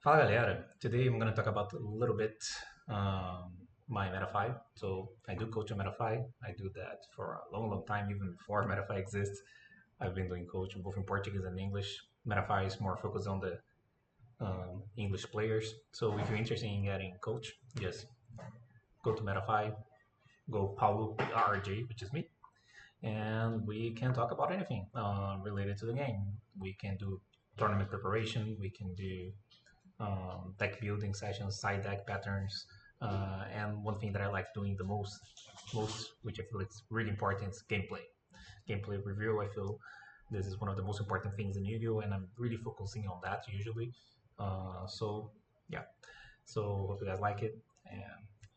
Fala galera, today I'm going to talk about a little bit my Metafy. So I do coach on Metafy. I do that for a long time, even before Metafy exists. I've been doing coaching both in Portuguese and English. Metafy is more focused on the English players. So if you're interested in getting coach, just go to Metafy, go Paulo PRRJ, which is me, and we can talk about anything related to the game. We can do tournament preparation. We can do deck building sessions, side deck patterns, and one thing that I like doing the most, which I feel is really important, is gameplay. Gameplay review. I feel this is one of the most important things in YuGiOh, and I'm really focusing on that usually. So yeah, so hope you guys like it and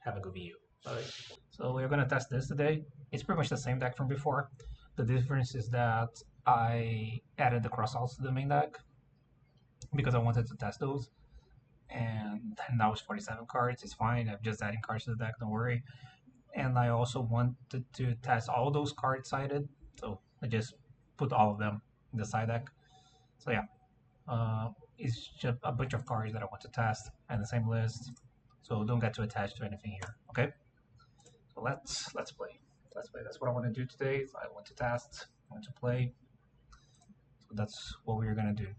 have a good video. Bye. So we're gonna test this today. It's pretty much the same deck from before. The difference is that I added the crossouts to the main deck because I wanted to test those, and now it's 47 cards. It's fine. I'm just adding cards to the deck. Don't worry. And I also wanted to test all those cards sided, so I just put all of them in the side deck. So yeah, it's just a bunch of cards that I want to test and the same list. So don't get too attached to anything here. Okay. So let's play. Let's play. That's what I want to do today. I want to test. I want to play. So that's what we're gonna do.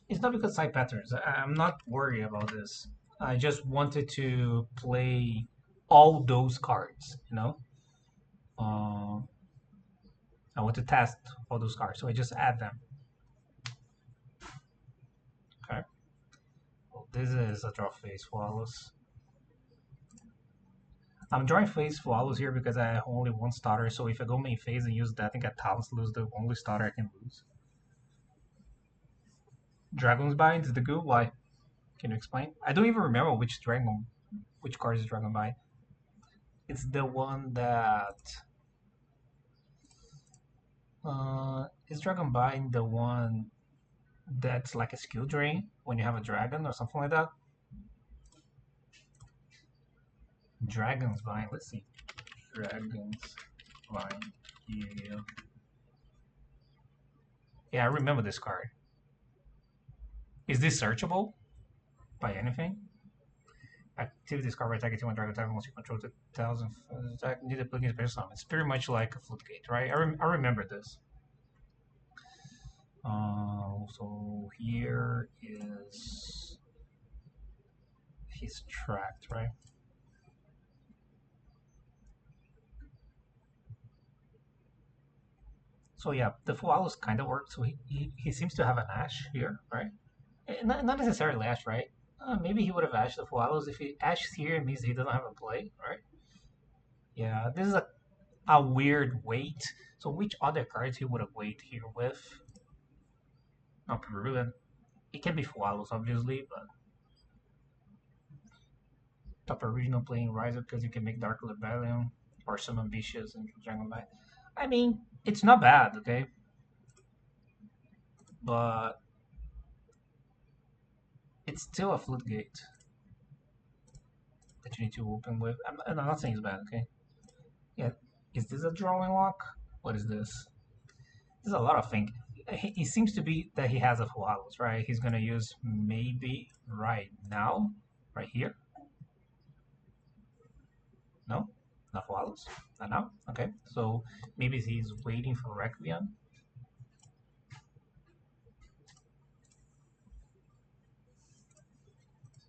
It's not because side patterns. I'm not worried about this. I just wanted to play all those cards, you know? I want to test all those cards, so I just add them. Okay. Well, this is a draw phase Swallows. I'm drawing phase Swallows here because I have only one starter, so if I go main phase and use that and get talents, lose the only starter I can lose. Dragon's Bind is the good? Why? Can you explain? I don't even remember which card is Dragon Bind. It's the one that is Dragon Bind the one that's like a skill drain when you have a dragon or something like that? Dragon's Bind, let's see. Dragon's Bind, yeah. Yeah, I remember this card. Is this searchable by anything? Activate this card by attacking 2 dragon attack once you control the 1,000 attack. Need to plug in special summon. It's pretty much like a Floodgate, right? I remember this. So here is he's tracked, right? So yeah, the Fualos kind of works. So he seems to have an Ash here, right? Not necessarily Ash, right? Maybe he would have Ashed the Fualos. If he Ashes here, it means he doesn't have a play, right? Yeah, this is a weird wait. So which other cards he would have wait here with? Not Peruvian. It can be Fualos, obviously, but top original playing Ryzeal because you can make Dark Rebellion or some ambitious and Dragon Bite. I mean, it's not bad, okay? But it's still a Floodgate that you need to open with. I'm not saying it's bad, okay? Yeah, is this a drawing lock? What is this? There's a lot of things. He seems to be that he has a Fualos, right? He's gonna use maybe right now, right here. No, not Fualos. Not now. Okay, so maybe he's waiting for Requiem.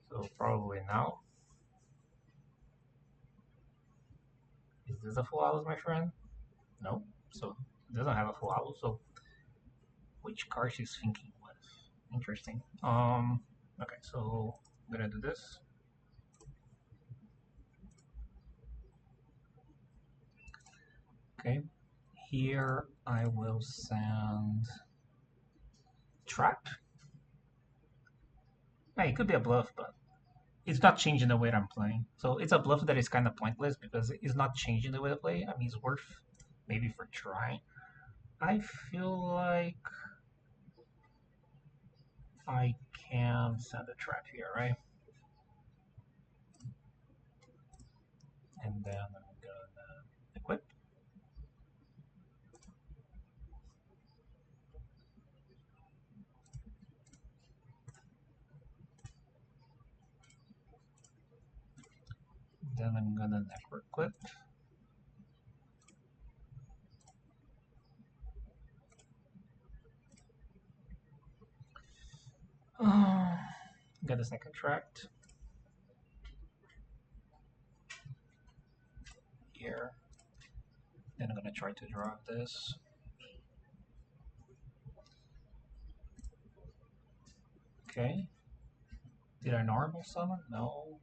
So probably now. Is this a Fualos, my friend? No. So it doesn't have a Fualos. So which card she's thinking with? Interesting. Okay, so I'm gonna do this. Okay, here I will send Trap. Hey, it could be a bluff, but it's not changing the way I'm playing. So it's a bluff that is kind of pointless because it's not changing the way I play. I mean, it's worth maybe for trying. I feel like I can send a trap here, right? And then I'm gonna I'm gonna network clip. Get a second tract here. Then I'm gonna try to draw this. Okay. Did I normal summon? No.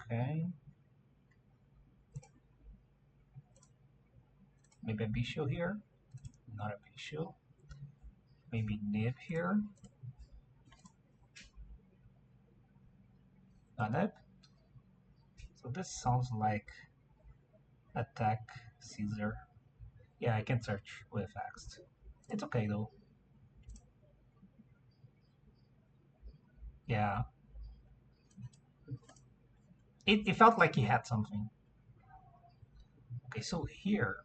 Okay. Maybe a YuGiOh here. Not a YuGiOh. Maybe nib here. Not nib. So this sounds like attack Caesar. Yeah, I can search with Axt. It's okay though. Yeah. It felt like he had something. Okay, so here.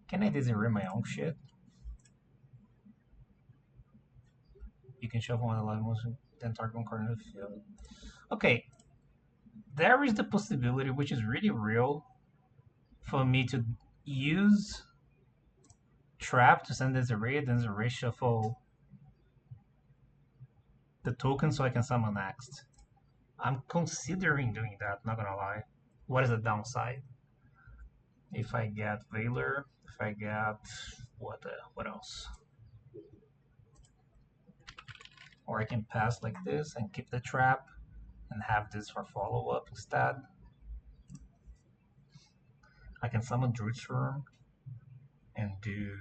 Can I design my own shit? You can shuffle one alive motion, then target one card in the field. Okay, there is the possibility, which is really real, for me to use trap to send this array, then the array shuffle the token so I can summon next. I'm considering doing that, not gonna lie. What is the downside? If I get Valor, if I get what else? Or I can pass like this and keep the trap and have this for follow-up instead. I can summon Druid's and do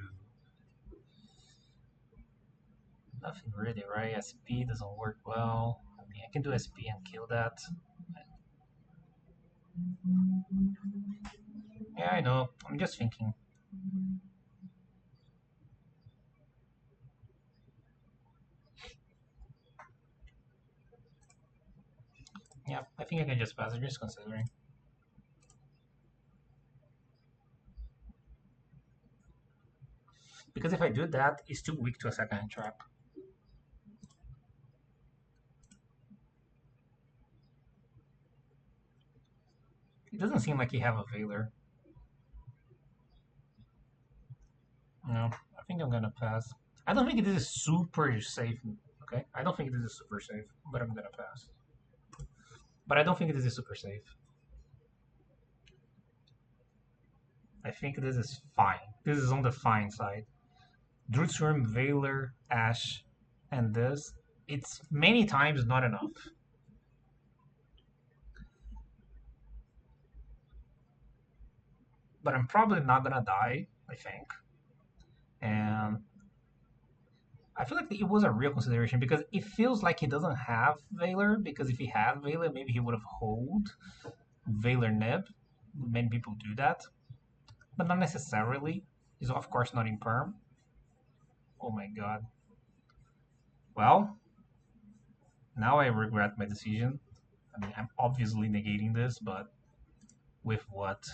nothing really, right? SP doesn't work well. I mean, I can do SP and kill that. Yeah, I know. I'm just thinking. Yeah, I think I can just pass it, just considering. Because if I do that, it's too weak to a second trap. It doesn't seem like he have a Valor. No, I think I'm gonna pass. I don't think this is super safe, okay? I don't think this is super safe, but I'm gonna pass. But I don't think this is super safe. I think this is fine. This is on the fine side. Druid's, Valor, Ash, and this. It's many times not enough. But I'm probably not gonna die, I think. And I feel like it was a real consideration because it feels like he doesn't have Valor, because if he had Valor, maybe he would have hold Valor Nib. Many people do that. But not necessarily. He's of course not in perm. Oh my god. Well, now I regret my decision. I mean, I'm obviously negating this, but with what?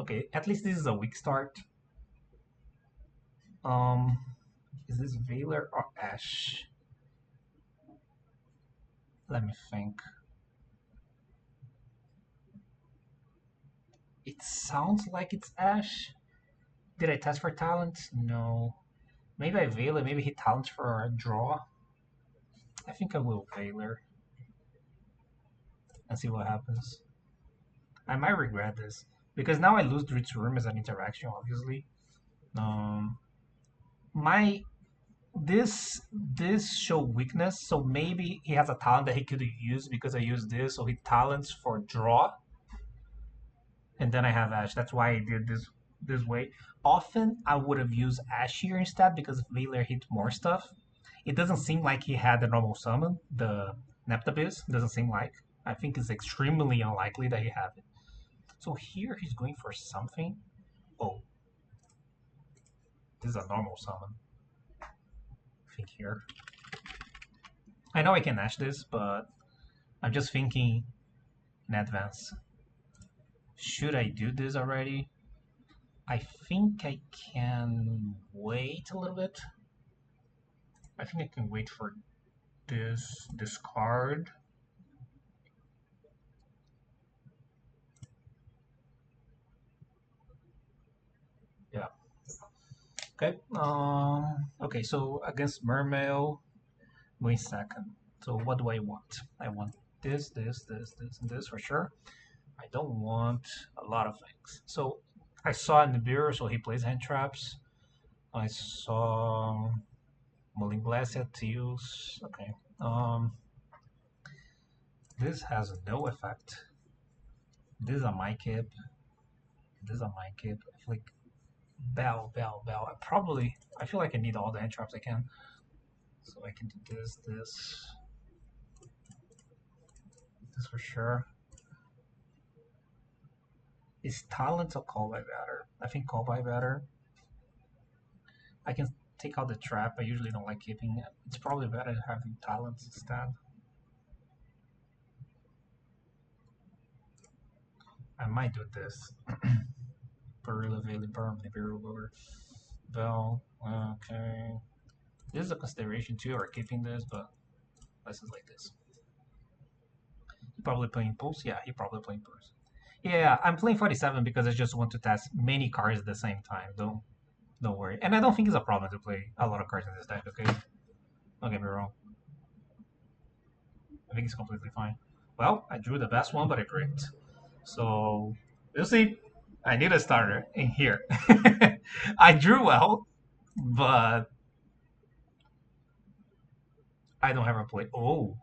Okay, at least this is a weak start. Is this Valor or Ash? Let me think. It sounds like it's Ash. Did I test for talents? No. Maybe I Valor, maybe he talents for a draw. I think I will Valor. And see what happens. I might regret this. Because now I lose Druid's as an interaction, obviously. This show weakness, so maybe he has a talent that he could use because I used this, so he talents for draw. And then I have Ash. That's why I did this way. Often I would have used Ash here instead because Valor hit more stuff. It doesn't seem like he had the normal summon, the Neptabyss. Doesn't seem like. I think it's extremely unlikely that he had it. So here he's going for something. Oh. This is a normal summon. think here. I know I can Nash this, but I'm just thinking in advance. Should I do this already? I think I can wait a little bit. I think I can wait for this card. Yeah. Okay. Okay. So against Mermail, wait second. So what do I want? I want this, this, this, this, and this for sure. I don't want a lot of things. So I saw Nibiru, so he plays hand traps. I saw Mulling Blast to use. Okay. This has no effect. This is a my kip. This is a my kip. I feel like Bell. I feel like I need all the hand traps I can. So I can do this for sure. Is Talent or Call by better? I think Call by better. I can take out the trap. I usually don't like keeping it. It's probably better having Talents instead. I might do this. Perilla Valley Perm, Nibiru Bell. Okay. This is a consideration too, or keeping this, but this is like this. He probably playing Pulse? Yeah, he probably playing Pulse. Yeah, I'm playing 47 because I just want to test many cards at the same time. Don't worry. And I don't think it's a problem to play a lot of cards in this deck, okay? Don't get me wrong. I think it's completely fine. Well, I drew the best one, but I bricked. So, we'll see. I need a starter in here. I drew well, but I don't have a play. Oh.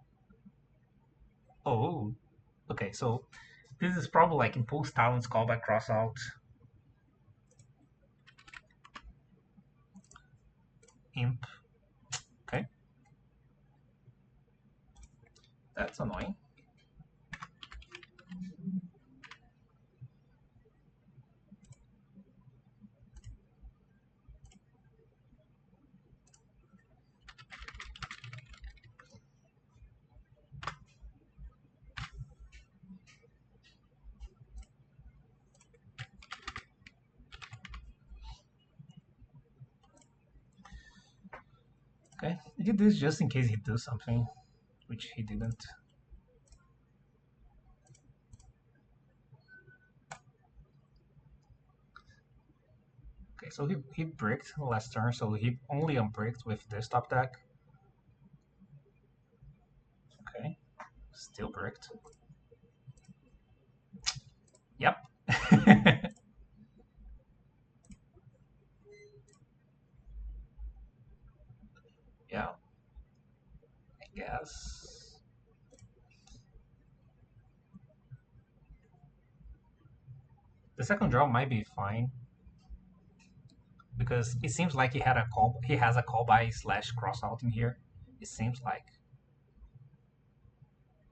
Okay, so this is probably like Impulse Talents, Callback, Cross Out. Imp. Okay. That's annoying. Okay, I did this just in case he does something, which he didn't. Okay, so he bricked last turn, so he only unbricked with this top deck. Okay, still bricked. Yep. Yeah, I guess. The second draw might be fine because it seems like he had a call. He has a call by / cross out in here. It seems like.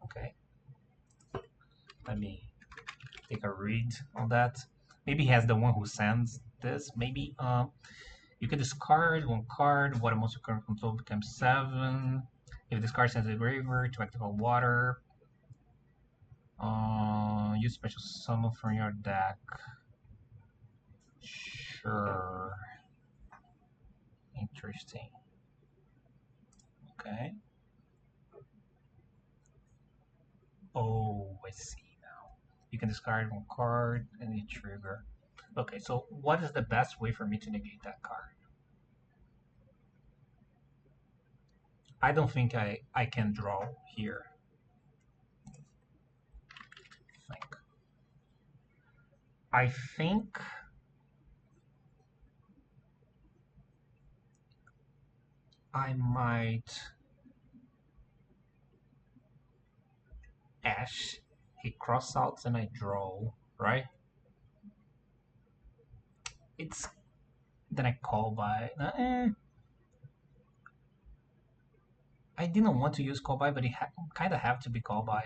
Okay. Let me take a read on that. Maybe he has the one who sends this. Maybe you can discard one card. Water monster current control becomes 7. If this card sends a river to activate water, use special summon from your deck. Sure. Interesting. Okay. Oh, I see now. You can discard one card and you trigger. Okay, so what is the best way for me to negate that card? I don't think I can draw here. I think I might Ash. He cross outs and I draw, right? It's then I call by. I didn't want to use call by, but it kind of have to be call by.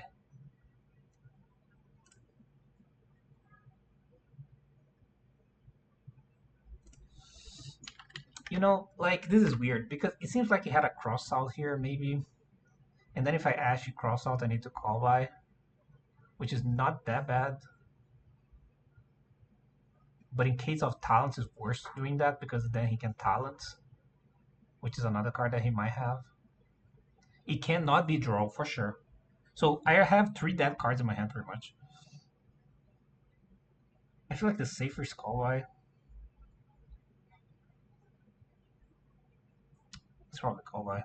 You know, like, this is weird, because it seems like he had a cross out here, maybe. And then if I actually cross out, I need to call by, which is not that bad. But in case of talents, it's worse doing that, because then he can talent, which is another card that he might have. It cannot be draw for sure. So I have 3 dead cards in my hand, pretty much. I feel like the safer is call by. It's probably call by.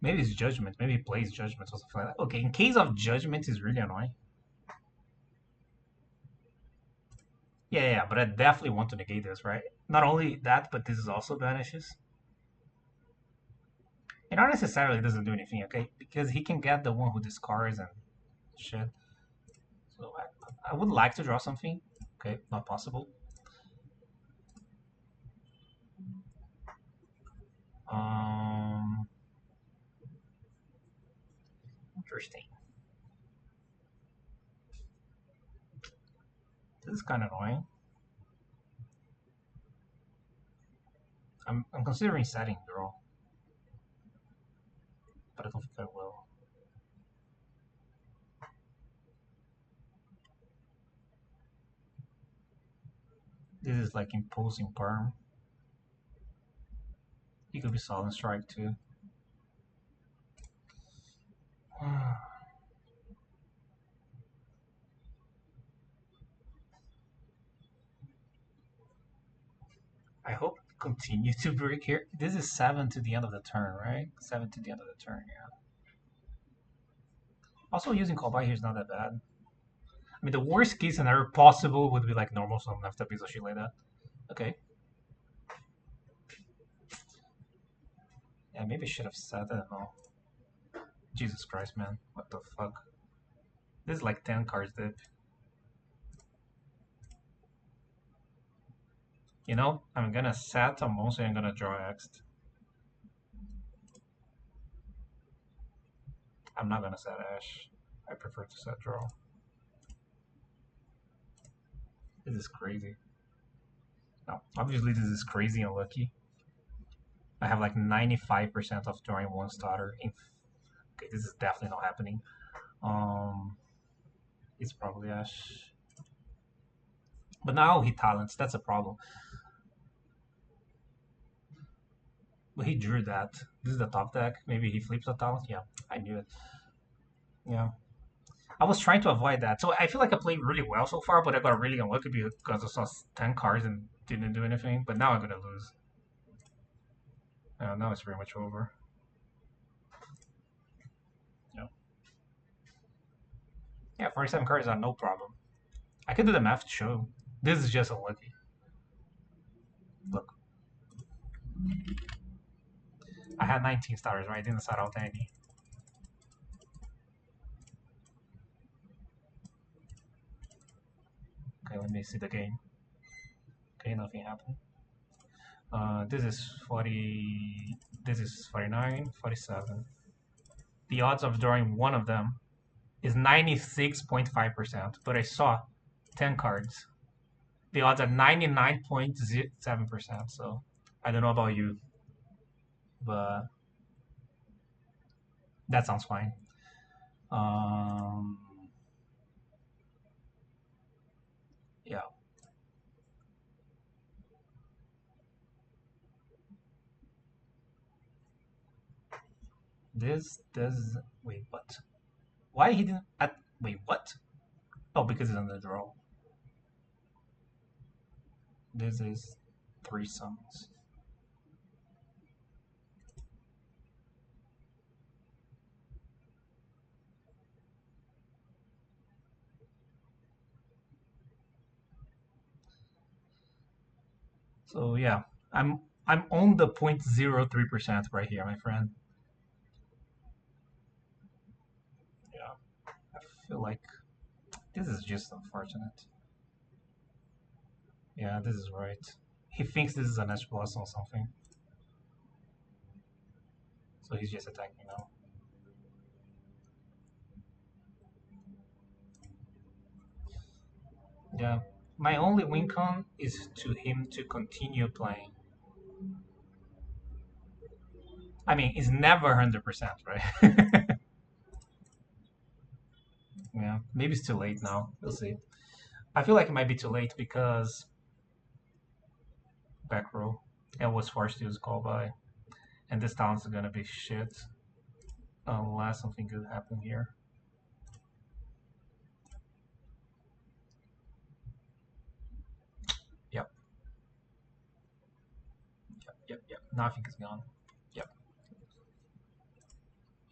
Maybe it's Judgment. Maybe he plays Judgment or something like that. Okay, in case of Judgment is really annoying. Yeah, but I definitely want to negate this, right? Not only that, but this is also banishes. It not necessarily doesn't do anything, okay? Because he can get the one who discards and shit. So I would like to draw something. Okay, not possible. Interesting. This is kind of annoying. I'm considering setting draw, but I don't think I will. This is like imposing perm. He could be Silent Strike too. I hope continue to break here. This is 7 to the end of the turn, right? 7 to the end of the turn, yeah. Also, using call by here is not that bad. I mean, the worst case scenario possible would be like normal summon after a piece of shit like that. Okay. Yeah, maybe I should have said that. Oh. Jesus Christ, man. What the fuck? This is like 10 cards dip. You know, I'm gonna set a monster and I'm gonna draw X. I'm not gonna set Ash. I prefer to set draw. This is crazy. No, obviously this is crazy and lucky. I have like 95% of drawing one starter. Okay, this is definitely not happening. It's probably Ash. But now he talents, that's a problem. But he drew that. This is the top deck. Maybe he flips a talent. Yeah, I knew it. Yeah. I was trying to avoid that. So I feel like I played really well so far, but I got really unlucky because I saw 10 cards and didn't do anything. But now I'm gonna lose. Now it's pretty much over. Yeah. Yeah, 47 cards are no problem. I could do the math to show. This is just unlucky. Look. I had 19 starters, right? I didn't start out any. Okay, let me see the game. Okay, nothing happened. This is 40. This is 49, 47. The odds of drawing one of them is 96.5%, but I saw 10 cards. The odds are 99.7%, so I don't know about you, but that sounds fine. Yeah. This does... Wait, what? Why he didn't... Wait, what? Oh, because it's on the draw. This is 3 summons. So yeah, I'm on the 0.03% right here, my friend. Yeah, I feel like this is just unfortunate. Yeah, this is right. He thinks this is an Edge Plus or something. So he's just attacking now. Yeah, My only win con is to him to continue playing. I mean, it's never 100%, right? Yeah, maybe it's too late now. We'll see. I feel like it might be too late because back row. I was forced to use call by, and this talent's gonna be shit unless something good happen here. Yep. Yep. Nothing is gone. Yep.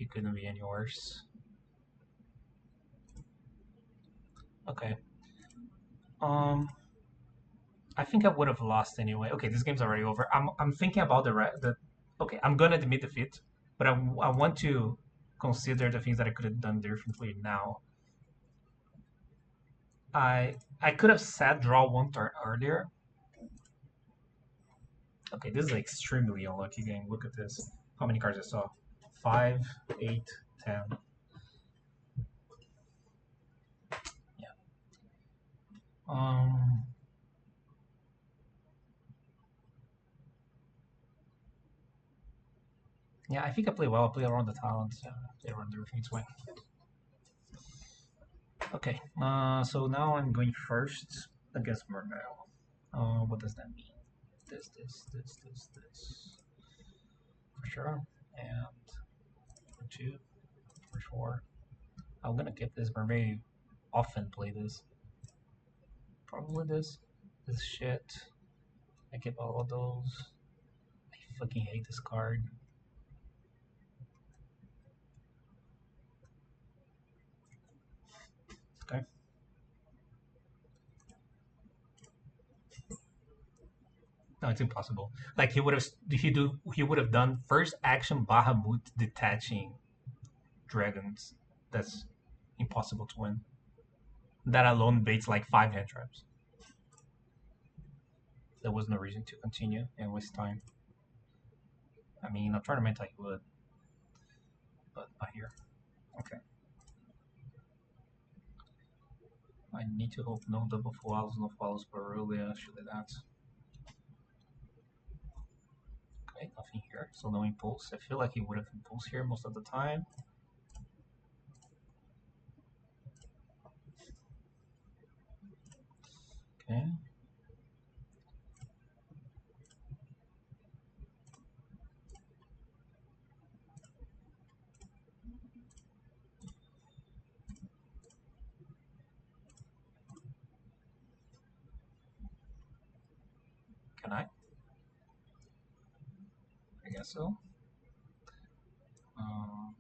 It couldn't be any worse. Okay. I think I would have lost anyway. Okay, this game's already over. I'm thinking about the. Okay, I'm gonna admit defeat, but I want to consider the things that I could have done differently now. I could have said draw one turn earlier. Okay, this is an extremely unlucky game. Look at this. How many cards I saw? 5, 8, 10. Yeah. Um. Yeah, I think I play well. I play around the talents. Play around everything. It's fine. Okay. So now I'm going first against Mermail. What does that mean? This. For sure. And for 2, for 4. I'm gonna get this Mermail. Often play this. Probably this. This shit. I get all of those. I fucking hate this card. Okay. No, it's impossible. Like he would have done first action Bahamut detaching dragons. That's impossible to win. That alone baits like 5 hand traps. There was no reason to continue and waste time. I mean, in a tournament I would, but not here. Okay. I need to hope no double follows, no follows, but really actually that's. Okay, nothing here, so no impulse. I feel like he would have impulse here most of the time. Okay. Can I? I guess so. Um,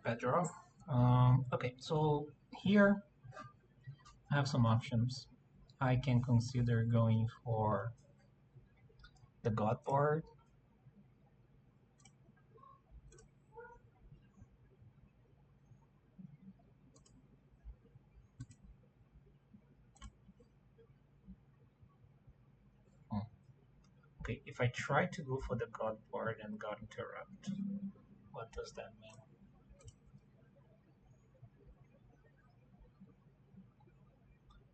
bad draw. Okay, so here I have some options. I can consider going for the God board. Okay, if I try to go for the God board and God interrupt, what does that mean?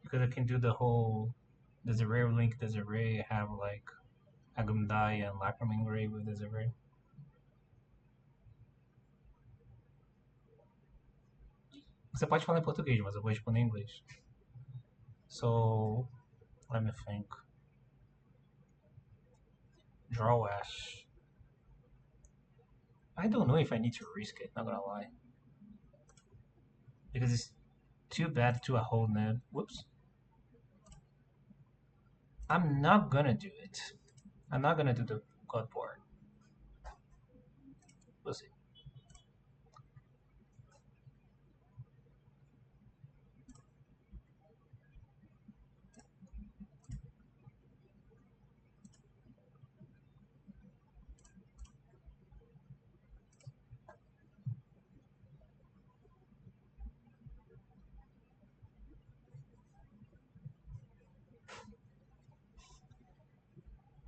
Because I can do the whole Desiree link Desiree, have like Agumdai and Lacrimal Grave with Desiree. Você pode falar em português, mas eu vou responder em inglês. So, let me think. Draw Ash. I don't know if I need to risk it, not gonna lie. Because it's too bad to a whole nib. Whoops. I'm not gonna do it. I'm not gonna do the god board. We'll see.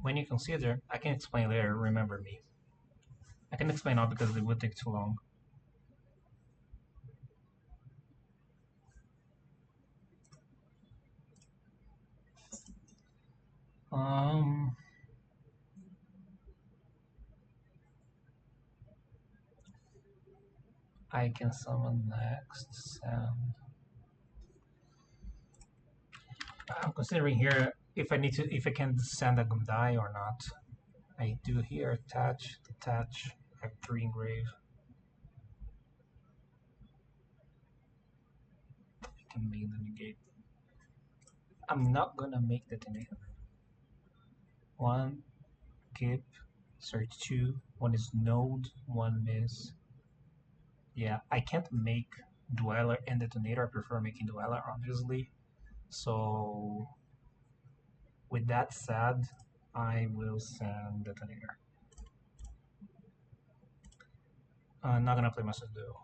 When you consider, I can explain later, remember me. I can explain now because it would take too long. I can summon next, and I'm considering here if I can send a Gundai or not. I do here attach, detach, I have 3 engrave. I can make the negate. I'm not gonna make the negate. 1, keep, search 2, 1 is node, 1 miss. Yeah, I can't make Dweller and Detonator. I prefer making Dweller, obviously. So, with that said, I will send Detonator. I'm not gonna play Master Duo.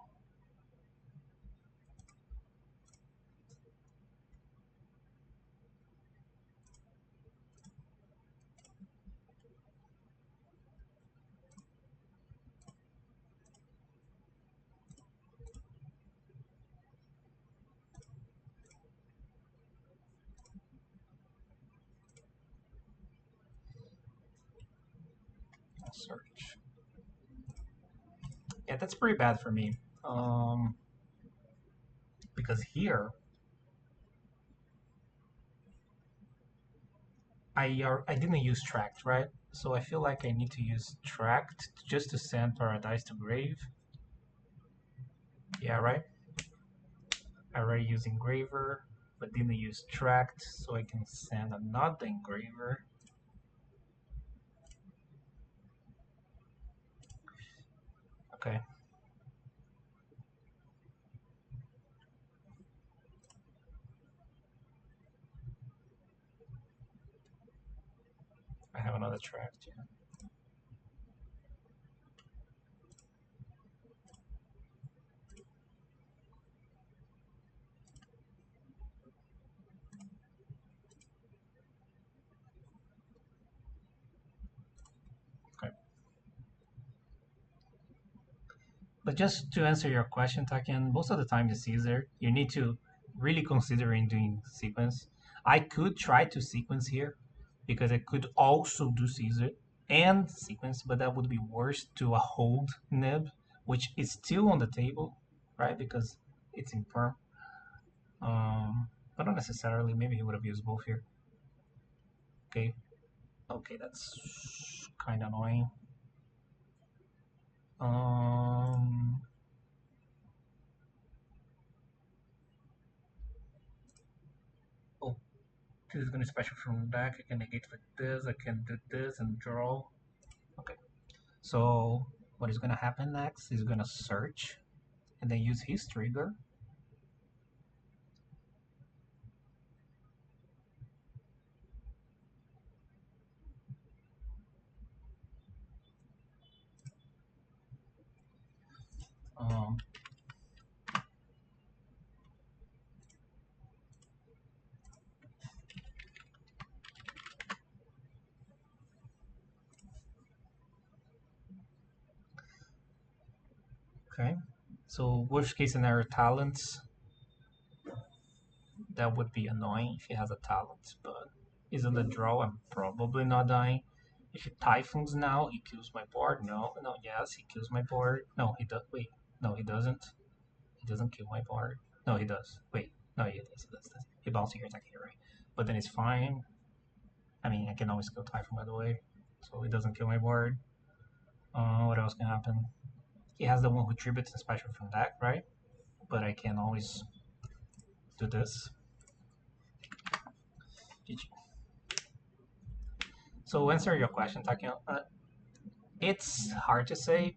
I'll search. Yeah, that's pretty bad for me. Because here, I didn't use Tract, right? So I feel like I need to use Tract just to send Paradise to Grave. Yeah, right? I already used Engraver, but didn't use Tract, so I can send another Engraver. Okay. I have another Tract, yeah. But just to answer your question, Takian, most of the time it's easier. You need to really consider in doing sequence. I could try to sequence here because I could also do Caesar and sequence, but that would be worse to a hold nib, which is still on the table, right? Because it's in perm. But not necessarily. Maybe he would have used both here. Okay. Okay, that's kind of annoying. Um, oh, this is going to special from the back. I can negate like this. I can do this and draw. Okay. So what is going to happen next is going to search and then use his trigger. Um, okay. So worst case scenario talents. That would be annoying if he has a talent, but is on the draw. I'm probably not dying. If he typhoons now, he kills my board. No, no, yes, he kills my board. No, he does. Wait, no, he doesn't. He doesn't kill my board. No, he does. Wait, no, he does. He bounces here, attacking here, right? But then it's fine. I mean, I can always kill Typhoon, by the way, so he doesn't kill my board. What else can happen? He has the one who tributes and special from deck, right? But I can always do this. GG. So answer your question, Takio. It's hard to say,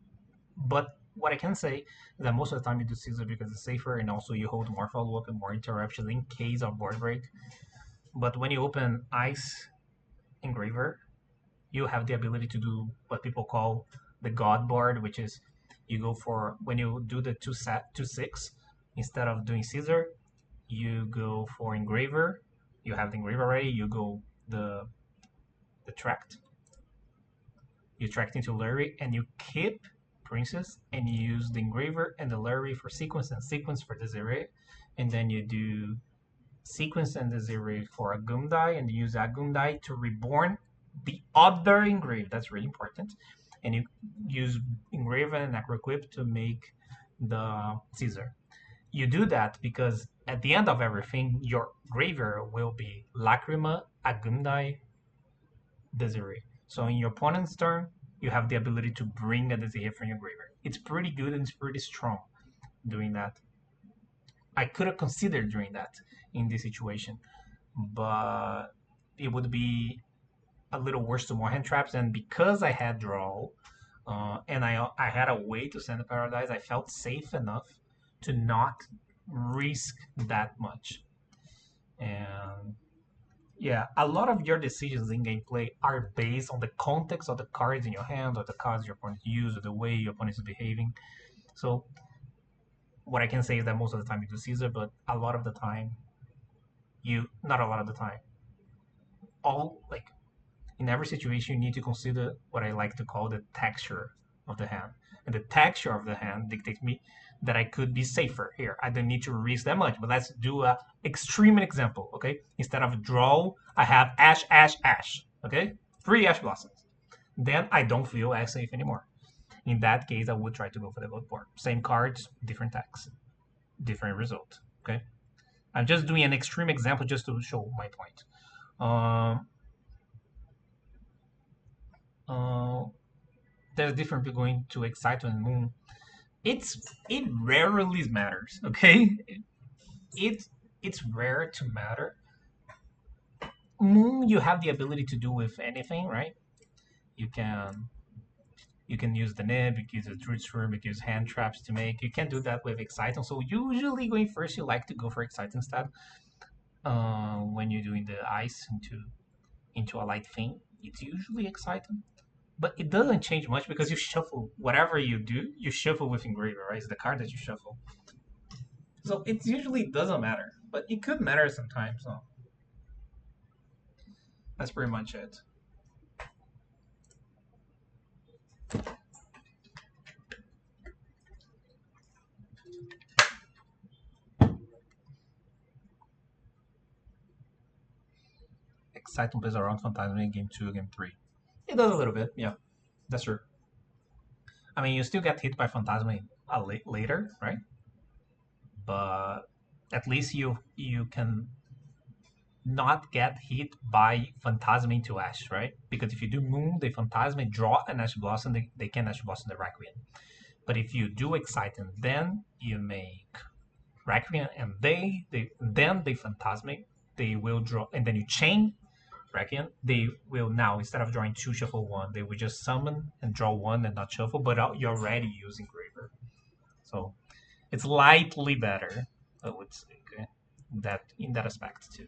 but what I can say is that most of the time you do Caesar because it's safer, and also you hold more follow-up and more interruptions in case of board break. But when you open Ice Engraver, you have the ability to do what people call the God board, which is you go for, when you do the 2-6, instead of doing Caesar, you go for Engraver. You have the Engraver already, you go the Tract. You tract into Larry, and you keep Princess, and you use the Engraver and the Larry for sequence and sequence for Desiree, and then you do sequence and Desiree for Agumdai, and you use Agumdai to reborn the other Engrave. That's really important. And you use Engraver and Acroequip to make the Caesar. You do that because at the end of everything, your Graver will be Lacrima, Agumdai, Desiree. So in your opponent's turn, you have the ability to bring a Desiree from your Graver. It's pretty good and it's pretty strong doing that. I could have considered doing that in this situation, but it would be a little worse to more hand traps. And because I had draw, and I had a way to send the Paradise, I felt safe enough to not risk that much. And yeah, a lot of your decisions in gameplay are based on the context of the cards in your hand, or the cards your opponent use, or the way your opponent is behaving. So what I can say is that most of the time you do Caesar, but a lot of the time not a lot of the time. In every situation, you need to consider what I like to call the texture of the hand. And the texture of the hand dictates me that I could be safer here. I don't need to risk that much, but let's do an extreme example, okay? Instead of draw, I have Ash, Ash, Ash, okay? 3 Ash Blossoms. Then I don't feel as safe anymore. In that case, I would try to go for the gold board. Same cards, different text, different result, okay? I'm just doing an extreme example just to show my point. There's a difference between to Excite and Moon. It rarely matters, okay? It's rare to matter. Moon, you have the ability to do with anything, right? You can use the nib, you can use the Druid Shroom, you can use hand traps to make. You can do that with Exciton. So usually going first, you like to go for Exciton instead. When you're doing the ice into a light thing, it's usually Exciton. But it doesn't change much because you shuffle whatever you do, you shuffle with Engraver, right? It's the card that you shuffle. So it usually doesn't matter, but it could matter sometimes. So that's pretty much it. Exciting plays around Phantasm in game 2, game 3. It does a little bit, yeah. That's true. I mean, you still get hit by Phantasm later, right? But at least you can not get hit by Phantasm into Ash, right? Because if you do Moon, they Phantasm draw an Ash Blossom, they can Ash Blossom the Requiem. But if you do Exciting, then you make Requiem, and then they Phantasm, they will draw, and then you chain Requiem. They will now, instead of drawing 2, shuffle 1, they will just summon and draw 1 and not shuffle, but you're already using Graver. So it's slightly better, I would say, okay? In that aspect too.